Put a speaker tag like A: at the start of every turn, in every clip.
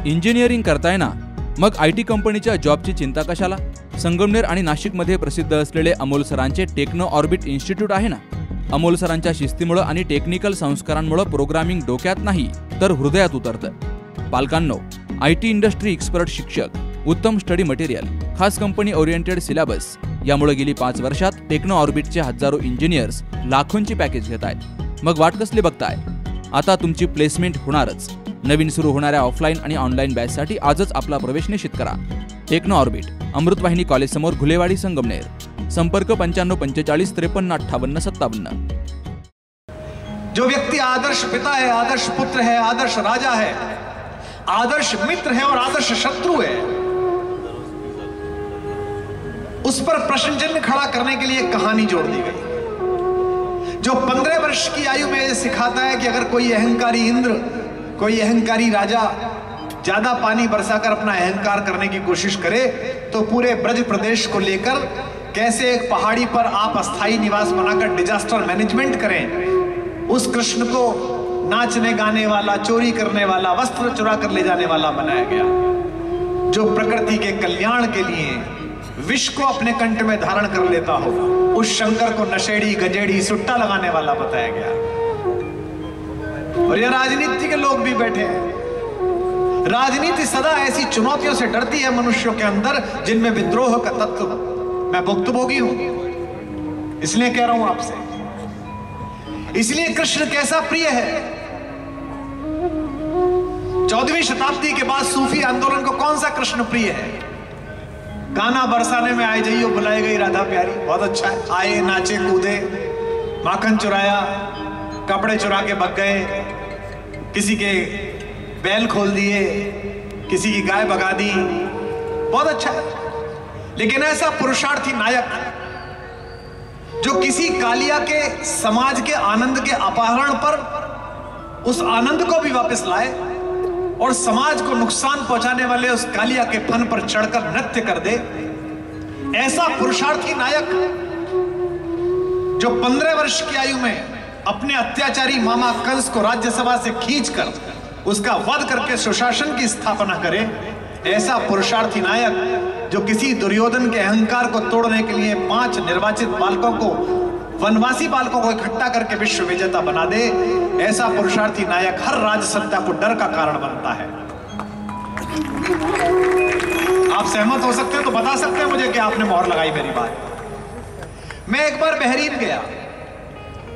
A: Engineering करताय ना, मग IT कंपनीच्या जॉबची चिंता कशाला? संगमनेर आणि नाशिकमध्ये प्रसिद्ध असलेले अमोल सरांचे टेक्नो ऑर्बिट इन्स्टिट्यूट आहे ना. अमोल सरांच्या शिस्तीमुळे आणि टेक्निकल संस्कारांमुळे प्रोग्रामिंग डोक्यात नाही तर हृदयात उतरतं. पालकांनो, IT इंडस्ट्री एक्सपर्ट शिक्षक, उत्तम स्टडी मटेरियल, खास कंपनी ओरिएंटेड सिलेबस यामुळे गेली 5 वर्षात टेक्नो ऑर्बिटचे हजारो इंजिनियर्स लाखोंची पॅकेज घेत आहेत. मग वाट कसली बघताय? आता तुमची प्लेसमेंट होणारच. नवीन सुरू होणाऱ्या ऑफलाईन आणि ऑनलाईन बॅचसाठी आजच आपला प्रवेश निश्चित करा. टेक्नो ऑर्बिट, अमृतवाहिनी कॉलेज समोर, घुलेवाडी, संगमनेर. संपर्क 95 45 53 58 57.
B: जो व्यक्ति आदर्श पिता है, आदर्श पुत्र है, आदर्श राजा है, आदर्श मित्र है और आदर्श शत्रु है, उस पर प्रश्न चिन्ह खड़ा करने के लिए कहानी जोड़ दी गई। जो 15 वर्ष की आयु में यह सिखाता है कि अगर कोई अहंकारी इंद्र, कोई अहंकारी राजा ज्यादा पानी बरसाकर अपना अहंकार करने की कोशिश करे तो पूरे ब्रज प्रदेश को लेकर कैसे एक पहाड़ी पर आप अस्थायी निवास बनाकर डिजास्टर मैनेजमेंट करें, उस कृष्ण को नाचने गाने वाला, चोरी करने वाला, वस्त्र चुरा कर ले जाने वाला बनाया गया। जो प्रकृति के कल्याण के लिए विष को अपने कंठ में धारण कर लेता हो, उस शंकर को नशेड़ी, गजेड़ी, सुट्टा लगाने वाला बताया गया। और ये राजनीति के लोग भी बैठे हैं। राजनीति सदा ऐसी चुनौतियों से डरती है मनुष्यों के अंदर जिनमें विद्रोह का तत्व। मैं भुक्तभोगी हूं, इसलिए कह रहा हूं आपसे। इसलिए कृष्ण कैसा प्रिय है। 14वीं शताब्दी के बाद सूफी आंदोलन को कौन सा कृष्ण प्रिय है? गाना बरसाने में आए जाइयो बुलाई गई राधा प्यारी, बहुत अच्छा है। आए, नाचे, कूदे, माखन चुराया, कपड़े चुरा के भग गए, किसी के बैल खोल दिए, किसी की गाय भगा दी, बहुत अच्छा है। लेकिन ऐसा पुरुषार्थी नायक जो किसी कालिया के समाज के आनंद के अपहरण पर उस आनंद को भी वापस लाए और समाज को नुकसान पहुंचाने वाले उस कालिया के फन पर चढ़कर नृत्य कर दे, ऐसा पुरुषार्थी नायक जो 15 वर्ष की आयु में अपने अत्याचारी मामा कंस को राज्यसभा से खींचकर उसका वध करके सुशासन की स्थापना करे, ऐसा पुरुषार्थी नायक जो किसी दुर्योधन के अहंकार को तोड़ने के लिए 5 निर्वाचित बालकों को, वनवासी बालकों को इकट्ठा करके विश्व विजेता बना दे, ऐसा पुरुषार्थी नायक हर राजसत्ता को डर का कारण बनता है। आप सहमत हो सकते हैं तो बता सकते हैं मुझे कि आपने मोहर लगाई मेरी बात। मैं एक बार बहरीन गया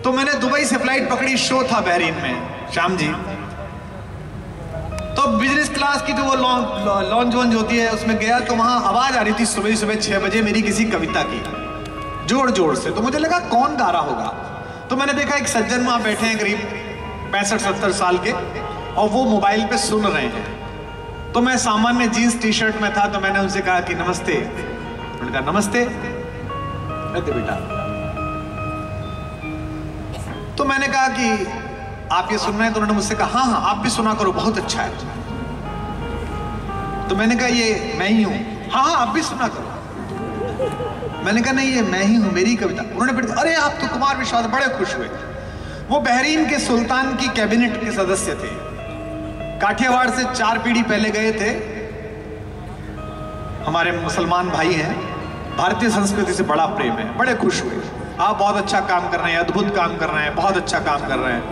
B: तो मैंने दुबई से फ्लाइट पकड़ी, शो था बहरीन में शाम जी, तो बिजनेस क्लास की जो वो लॉन्च वॉन्च होती है उसमें गया तो वहां आवाज आ रही थी सुबह 6 बजे मेरी किसी कविता की, जोर जोर से। तो मुझे लगा कौन गा रहा होगा, तो मैंने देखा एक सज्जन वहां बैठे हैं करीब 65-70 साल के, और वो मोबाइल पे सुन रहे हैं। तो मैं सामान्य जीन्स टी शर्ट में था, तो मैंने उनसे कहा कि नमस्ते। उन्होंने कहा नमस्ते। बेटा, तो मैंने कहा कि आप ये सुन रहे हैं? तो उन्होंने मुझसे कहा हाँ हाँ आप भी सुना करो, बहुत अच्छा है। तो मैंने कहा ये मैं ही हूं। हाँ हाँ आप भी सुना करो। मैंने कहा नहीं ये मैं ही हूं, मेरी कविता। उन्होंने फिर अरे आप तो कुमार विश्वास, बड़े खुश हुए। वो बहरीन के सुल्तान की कैबिनेट के सदस्य थे, काठियावाड़ से 4 पीढ़ी पहले गए थे। हमारे मुसलमान भाई हैं, भारतीय संस्कृति से बड़ा प्रेम है, बड़े खुश हुए। आप बहुत अच्छा काम कर रहे हैं, अद्भुत काम कर रहे हैं, बहुत अच्छा काम कर रहे हैं।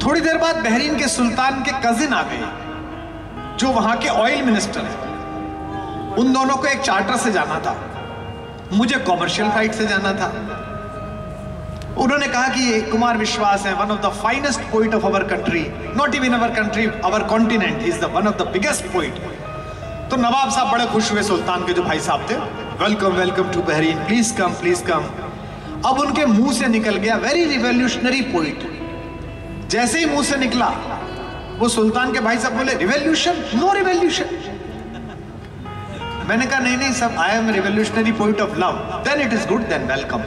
B: थोड़ी देर बाद बहरीन के सुल्तान के कजिन आ गए जो वहां के ऑयल मिनिस्टर हैं। उन दोनों को एक चार्टर से जाना था, मुझे कॉमर्शियल फ्लाइट से जाना था। उन्होंने कहा कि ये कुमार विश्वास है, one of the finest poet of our country, not even our country, our continent, he is the one of the biggest poet. तो नवाब साहब बड़े खुश हुए, सुल्तान के जो भाई साहब थे, welcome welcome to Bahrain, please come please come. अब उनके मुंह से निकल गया वेरी रिवॉल्यूशनरी पोइट। जैसे ही मुंह से निकला वो सुल्तान के भाई साहब बोले रिवॉल्यूशन, नो रिवॉल्यूशन। मैंने कहा नहीं नहीं सब, I am revolutionary poet of love, then it is good, then welcome.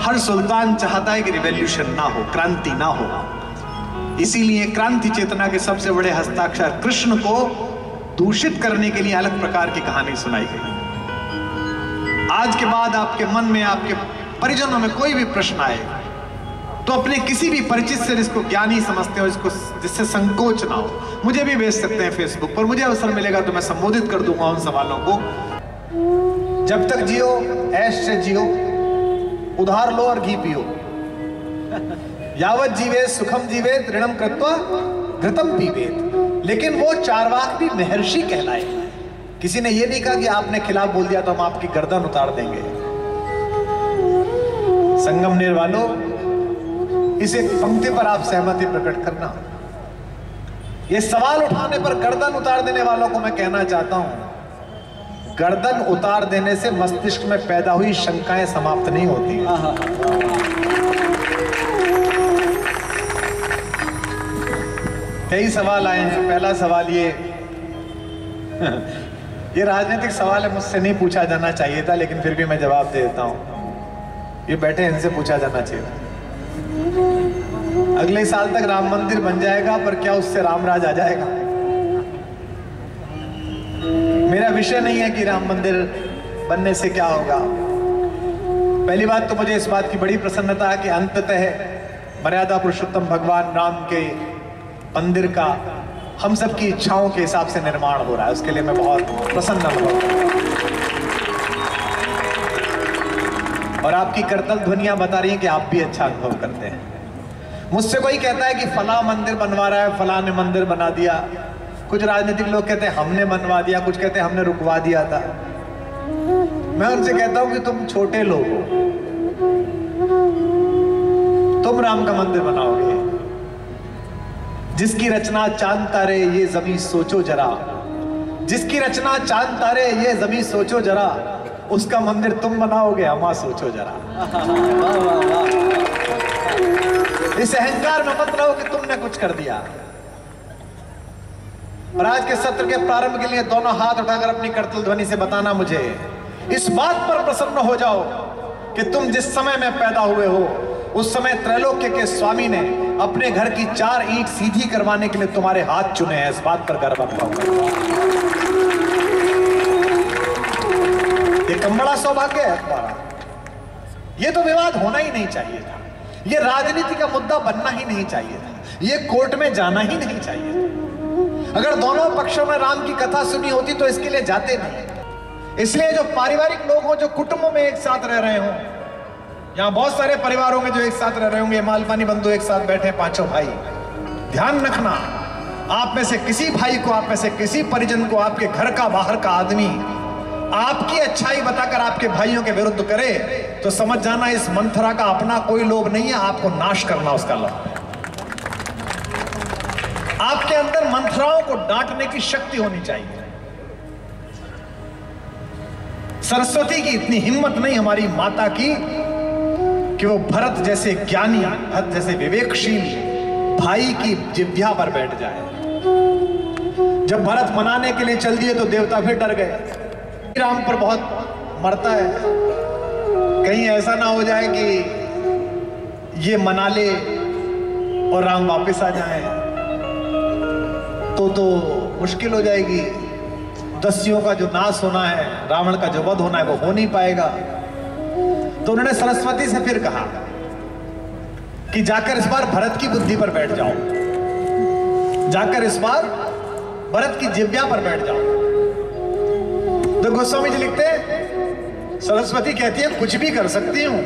B: हर सुल्तान चाहता है कि रिवॉल्यूशन ना हो, क्रांति ना हो। इसीलिए क्रांति चेतना के सबसे बड़े हस्ताक्षर कृष्ण को दूषित करने के लिए अलग प्रकार की कहानी सुनाई गई। आज के बाद आपके मन में, आपके परिजनों में कोई भी प्रश्न आए तो अपने किसी भी परिचित से जिसको ज्ञानी समझते हो, जिससे संकोच ना हो, मुझे भी भेज सकते हैं फेसबुक पर। मुझे अवसर मिलेगा तो मैं संबोधित कर दूंगा उन सवालों को। जब तक जियो ऐश से जियो, उधार लो और घी पियो। यावत जीवे सुखम जीवेत ऋणम कृत्वा घृतम पीवेत। लेकिन वो चारवाक भी महर्षि कहलाए। किसी ने ये नहीं कहा कि आपने खिलाफ बोल दिया तो हम आपकी गर्दन उतार देंगे। संगमनेर वालों, इस एक पंक्ति पर आप सहमति प्रकट करना। ये सवाल उठाने पर गर्दन उतार देने वालों को मैं कहना चाहता हूं, गर्दन उतार देने से मस्तिष्क में पैदा हुई शंकाएं समाप्त नहीं होती। कई सवाल आए हैं। पहला सवाल ये राजनीतिक सवाल है, मुझसे नहीं पूछा जाना चाहिए था, लेकिन फिर भी मैं जवाब दे देता हूं। ये बैठे इनसे पूछा जाना चाहिए। अगले साल तक राम मंदिर बन जाएगा, पर क्या उससे रामराज आ जाएगा? मेरा विषय नहीं है कि राम मंदिर बनने से क्या होगा। पहली बात तो मुझे इस बात की बड़ी प्रसन्नता है कि अंततः मर्यादा पुरुषोत्तम भगवान राम के मंदिर का हम सब की इच्छाओं के हिसाब से निर्माण हो रहा है। उसके लिए मैं बहुत प्रसन्न अनुभव करता हूं। और आपकी करतल ध्वनियां बता रही हैं कि आप भी अच्छा अनुभव करते हैं। मुझसे कोई कहता है कि फला मंदिर बनवा रहा है, फला ने मंदिर बना दिया। कुछ राजनीतिक लोग कहते हैं हमने बनवा दिया, कुछ कहते हैं हमने रुकवा दिया था। मैं उनसे कहता हूं कि तुम छोटे लोग हो, तुम राम का मंदिर बनाओगे। जिसकी रचना चांद तारे ये जमीन सोचो जरा, जिसकी रचना चांद तारे ये जमीन सोचो जरा, उसका मंदिर तुम बनाओगे, अम्मा सोचो जरा। इस अहंकार में मत रहो कि तुमने कुछ कर दिया। और आज के सत्र के प्रारंभ के लिए दोनों हाथ उठाकर अपनी करतल ध्वनि से बताना मुझे, इस बात पर प्रसन्न हो जाओ कि तुम जिस समय में पैदा हुए हो उस समय त्रैलोक्य के स्वामी ने अपने घर की 4 ईंट सीधी करवाने के लिए तुम्हारे हाथ चुने हैं। इस बात पर गर्व रखो। ये कम बड़ा सौभाग्य है तुम्हारा। ये तो विवाद होना ही नहीं चाहिए था, ये राजनीति का मुद्दा बनना ही नहीं चाहिए था, ये कोर्ट में जाना ही नहीं चाहिए था। अगर दोनों पक्षों में राम की कथा सुनी होती तो इसके लिए जाते नहीं। इसलिए जो पारिवारिक लोग हों, जो कुटुंबों में एक साथ रह रहे हों, यहां बहुत सारे परिवारों में जो एक साथ रह रहे होंगे, मालपानी बंधु एक साथ बैठे पांचों भाई, ध्यान रखना, आप में से किसी भाई को, आप में से किसी परिजन को, आपके घर का बाहर का आदमी आपकी अच्छाई बताकर आपके भाइयों के विरुद्ध करे तो समझ जाना इस मंथरा का अपना कोई लोभ नहीं है, आपको नाश करना उसका लोभ है। आपके अंदर मंथराओं को डांटने की शक्ति होनी चाहिए। सरस्वती की इतनी हिम्मत नहीं हमारी माता की कि वो भरत जैसे ज्ञानी, भरत जैसे विवेकशील भाई की जिभ्या पर बैठ जाए। जब भरत मनाने के लिए चल दिए तो देवता फिर डर गए। राम पर बहुत मरता है, कहीं ऐसा ना हो जाए कि ये मना ले और राम वापस आ जाए, तो मुश्किल हो जाएगी। दस्युओं का जो नाश होना है, रावण का जो वध होना है, वो हो नहीं पाएगा। तो उन्होंने सरस्वती से फिर कहा कि जाकर इस बार भरत की बुद्धि पर बैठ जाओ, जाकर इस बार भरत की जिह्वा पर बैठ जाओ। तो गोस्वामी जी लिखते हैं, सरस्वती कहती है कुछ भी कर सकती हूं,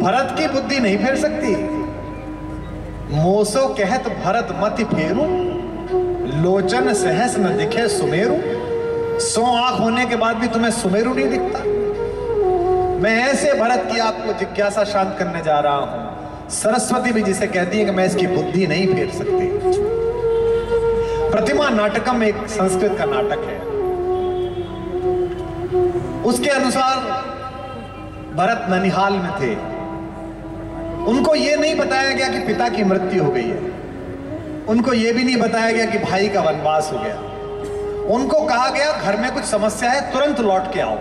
B: भरत की बुद्धि नहीं फेर सकती। मोसो कहत भरत मति फेरू, लोचन सहस न दिखे सुमेरु। 100 आंख होने के बाद भी तुम्हें सुमेरु नहीं दिखता। मैं ऐसे भरत की आपको जिज्ञासा शांत करने जा रहा हूं। सरस्वती भी जिसे कहती है कि मैं इसकी बुद्धि नहीं फेर सकती। प्रतिमा नाटकम एक संस्कृत का नाटक है। उसके अनुसार भरत ननिहाल में थे। उनको यह नहीं बताया गया कि पिता की मृत्यु हो गई है, उनको यह भी नहीं बताया गया कि भाई का वनवास हो गया। उनको कहा गया घर में कुछ समस्या है, तुरंत लौट के आओ।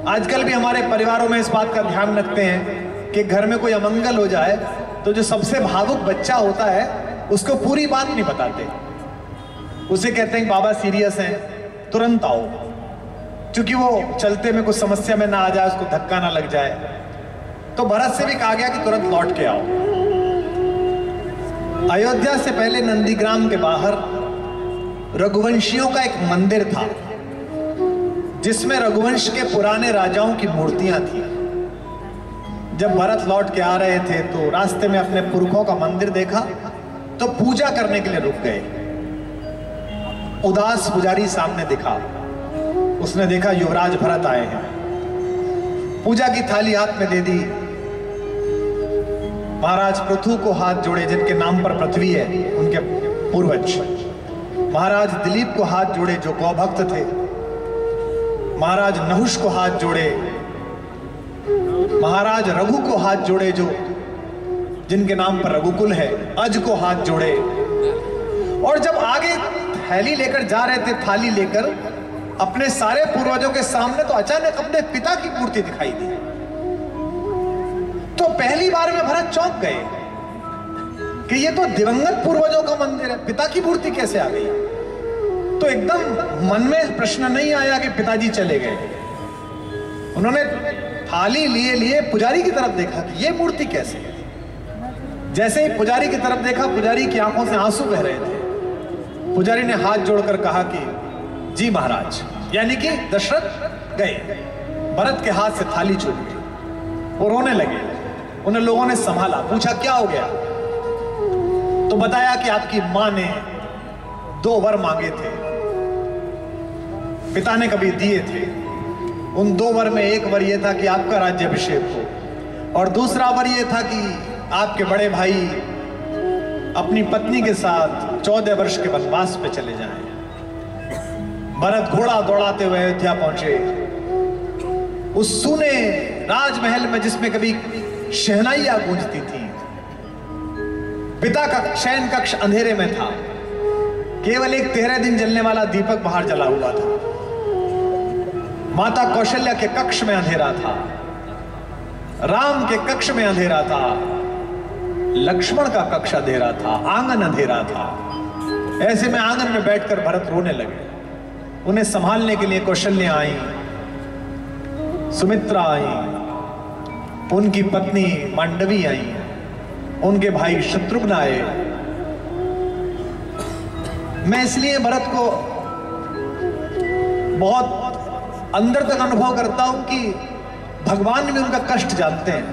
B: आजकल भी हमारे परिवारों में इस बात का ध्यान रखते हैं कि घर में कोई अमंगल हो जाए तो जो सबसे भावुक बच्चा होता है उसको पूरी बात नहीं बताते, उसे कहते हैं बाबा सीरियस हैं, तुरंत आओ, क्योंकि वो चलते में कुछ समस्या में ना आ जाए, उसको धक्का ना लग जाए। तो भरत से भी कहा गया कि तुरंत लौट के आओ। अयोध्या से पहले नंदीग्राम के बाहर रघुवंशियों का एक मंदिर था, जिसमें रघुवंश के पुराने राजाओं की मूर्तियां थी। जब भरत लौट के आ रहे थे तो रास्ते में अपने पुरखों का मंदिर देखा तो पूजा करने के लिए रुक गए। उदास पुजारी सामने दिखा, उसने देखा युवराज भरत आए हैं, पूजा की थाली हाथ में दे दी। महाराज पृथु को हाथ जोड़े, जिनके नाम पर पृथ्वी है, उनके पूर्वज। महाराज दिलीप को हाथ जोड़े जो गौभक्त थे। महाराज नहुष को हाथ जोड़े। महाराज रघु को हाथ जोड़े जो जिनके नाम पर रघुकुल है। अज को हाथ जोड़े। और जब आगे थैली लेकर जा रहे थे, थाली लेकर अपने सारे पूर्वजों के सामने, तो अचानक अपने पिता की मूर्ति दिखाई दी। तो पहली बार में भरत चौंक गए कि ये तो दिवंगत पूर्वजों का मंदिर है, पिता की मूर्ति कैसे आ गई। तो एकदम मन में प्रश्न नहीं आया कि पिताजी चले गए। उन्होंने थाली लिए लिए पुजारी की तरफ देखा कि ये मूर्ति कैसे है। जैसे ही पुजारी की तरफ देखा, पुजारी की आंखों से आंसू बह रहे थे। पुजारी ने हाथ जोड़कर कहा कि जी महाराज, यानी कि दशरथ गए। भरत के हाथ से थाली छूट गई, वो रोने लगे। उन्हें लोगों ने संभाला, पूछा क्या हो गया। तो बताया कि आपकी मां ने 2 वर मांगे थे, पिता ने कभी दिए थे। उन 2 वर में एक वर यह था कि आपका राज्याभिषेक हो, और दूसरा वर यह था कि आपके बड़े भाई अपनी पत्नी के साथ 14 वर्ष के वनवास पे चले जाएं। भरत घोड़ा दौड़ाते हुए अयोध्या पहुंचे। उस सूने राजमहल में जिसमें कभी शहनाइयां गूंजती थी। पिता का शयन कक्ष अंधेरे में था, केवल एक 13 दिन जलने वाला दीपक बाहर जला हुआ था। माता कौशल्या के कक्ष में अंधेरा था, राम के कक्ष में अंधेरा था, लक्ष्मण का कक्ष अंधेरा था, आंगन अंधेरा था। ऐसे में आंगन में बैठकर भरत रोने लगे। उन्हें संभालने के लिए कौशल्या आई, सुमित्रा आई, उनकी पत्नी मांडवी आई, उनके भाई शत्रुघ्न आए। मैं इसलिए भरत को बहुत अंदर तक अनुभव करता हूं कि भगवान भी उनका कष्ट जानते हैं।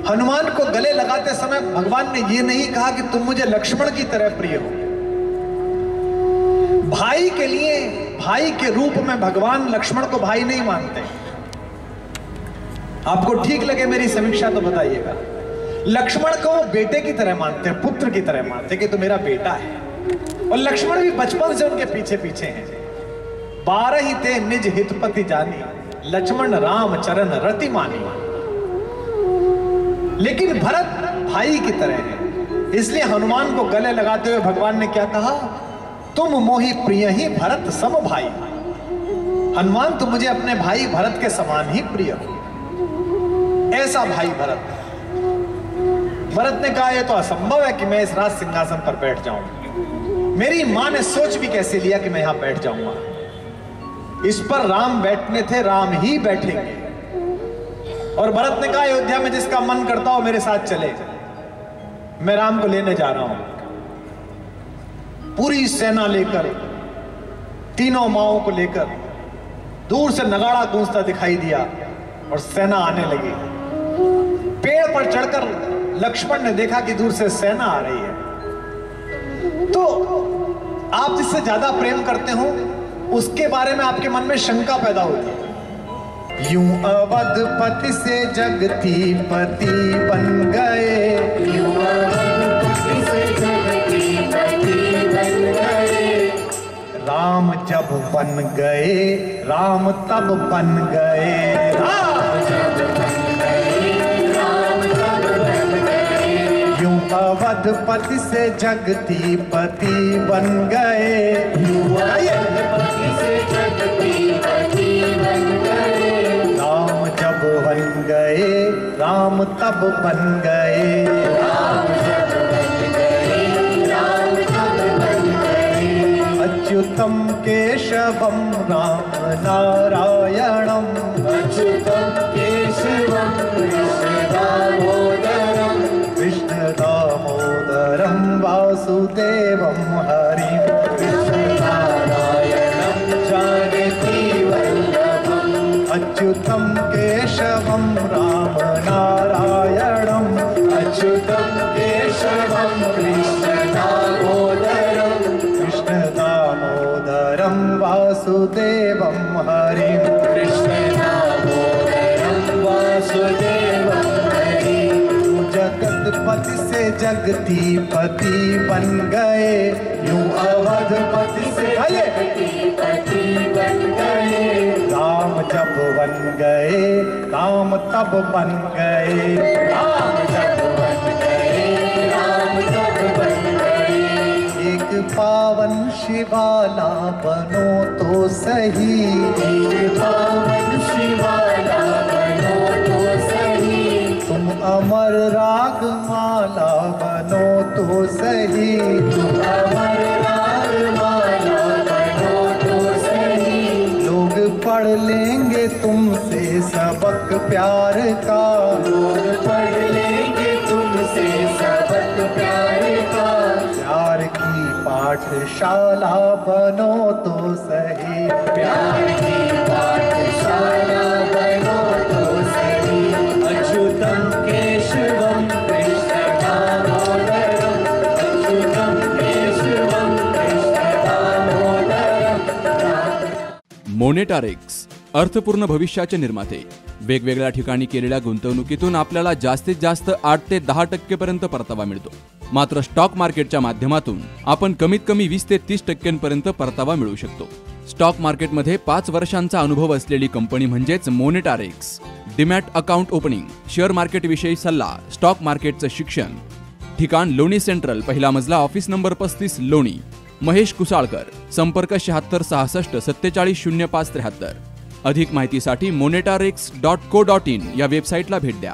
B: हनुमान को गले लगाते समय भगवान ने यह नहीं कहा कि तुम मुझे लक्ष्मण की तरह प्रिय हो। भाई के लिए, भाई के रूप में भगवान लक्ष्मण को भाई नहीं मानते। आपको ठीक लगे मेरी समीक्षा तो बताइएगा। लक्ष्मण को बेटे की तरह मानते हैं, पुत्र की तरह मानते हैं कि तो मेरा बेटा है। और लक्ष्मण भी बचपन से उनके पीछे पीछे हैं। 12 ही ते निज हितपति जानी, लक्ष्मण राम चरण रति मानी। लेकिन भरत भाई की तरह है, इसलिए हनुमान को गले लगाते हुए भगवान ने क्या कहा, तुम मोहि प्रिय ही भरत सम भाई। हनुमान तुम मुझे अपने भाई भरत के समान ही प्रिय हो। ऐसा भाई भरत। भरत ने कहा यह तो असंभव है कि मैं इस राज सिंहासन पर बैठ जाऊं। मेरी मां ने सोच भी कैसे लिया कि मैं यहां बैठ जाऊंगा। इस पर राम बैठने थे, राम ही बैठेंगे। और भरत ने कहा अयोध्या में जिसका मन करता हो मेरे साथ चले, मैं राम को लेने जा रहा हूं। पूरी सेना लेकर, तीनों माओं को लेकर दूर से नगाड़ा गूंजता दिखाई दिया और सेना आने लगी। पेड़ पर चढ़कर लक्ष्मण ने देखा कि दूर से सेना आ रही है। तो आप जिससे ज्यादा प्रेम करते हो उसके बारे में आपके मन में शंका पैदा होती है। यूं अवधपति से जगती पति बन गए, यूं अवधपति से जगती पति बन गए। राम जब बन गए, राम तब बन गए। राम जब बन गए, राम तब बन गए। यूं अवधपति से जगती पति बन गए, यूं अवधपति से जगती पति बन गए। राम जब बन गए, राम तब बन गए। राम जब बन गए, राम तब बन गए। अच्युतं केशवं राम नारायणम्
C: अच्युतं केशवं कृष्णदामोदरं
B: कृष्णदामोदरं वासुदेवं हरिं
C: कृष्णनारायणं जानकी वल्लभम्
B: अच्युतं केशवं राम नारायणम्
C: अच्युतं केशवं कृष्णदामोदरं
B: कृष्णदामोदरं वासुदेवं हरिं
C: कृष्णदामोदरं वासुदेवं हरिं
B: जगतपति से जगतीपति बन गए यूं अवधपति से
C: जगतीपति बन गए
B: राम जब बन गए राम तब बन गए
C: राम जब बन गए राम तब बन गए
B: एक पावन शिवाला बनो तो सही
C: एक पावन शिवाला बनो तो सही
B: तुम अमर राग माला बनो तो सही
C: तुम अमर रागमाला बनो तो सही
B: लोग पढ़ लेंगे तुमसे सबक प्यार का
C: लोग पढ़ लेंगे तुमसे सबक प्यार का
B: प्यार की पाठशाला बनो तो सही
C: प्यार की पाठशाला बनो तो सही अच्युतं केशवं कृष्णदामोदरं अच्युतं केशवं कृष्णदामोदरं
A: मोनेटारेक्स अर्थपूर्ण भविष्याचे निर्माते. वेगवेगळ्या ठिकाणी केलेल्या गुंतवणुकीतून आपल्याला जास्तीत जास्त 8 ते 10% पर्यंत परतावा मिळतो. मात्र स्टॉक मार्केटच्या माध्यमातून आपण कमीत कमी 20 ते 30% पर्यंत परतावा मिळवू शकतो. स्टॉक मार्केटमध्ये 5 वर्षांचा अनुभव असलेली कंपनी म्हणजेच मोनेटारेक्स. डीमॅट अकाउंट ओपनिंग, शेअर मार्केटविषयी सल्ला, स्टॉक मार्केटचं शिक्षण. ठिकाण लोणी सेंट्रल, पहिला मजला, ऑफिस नंबर 35, लोणी. महेश कुसाळकर, संपर्क 76 66 47 05 73. अधिक माहितीसाठी monetarex.co.in या वेबसाईटला भेट द्या.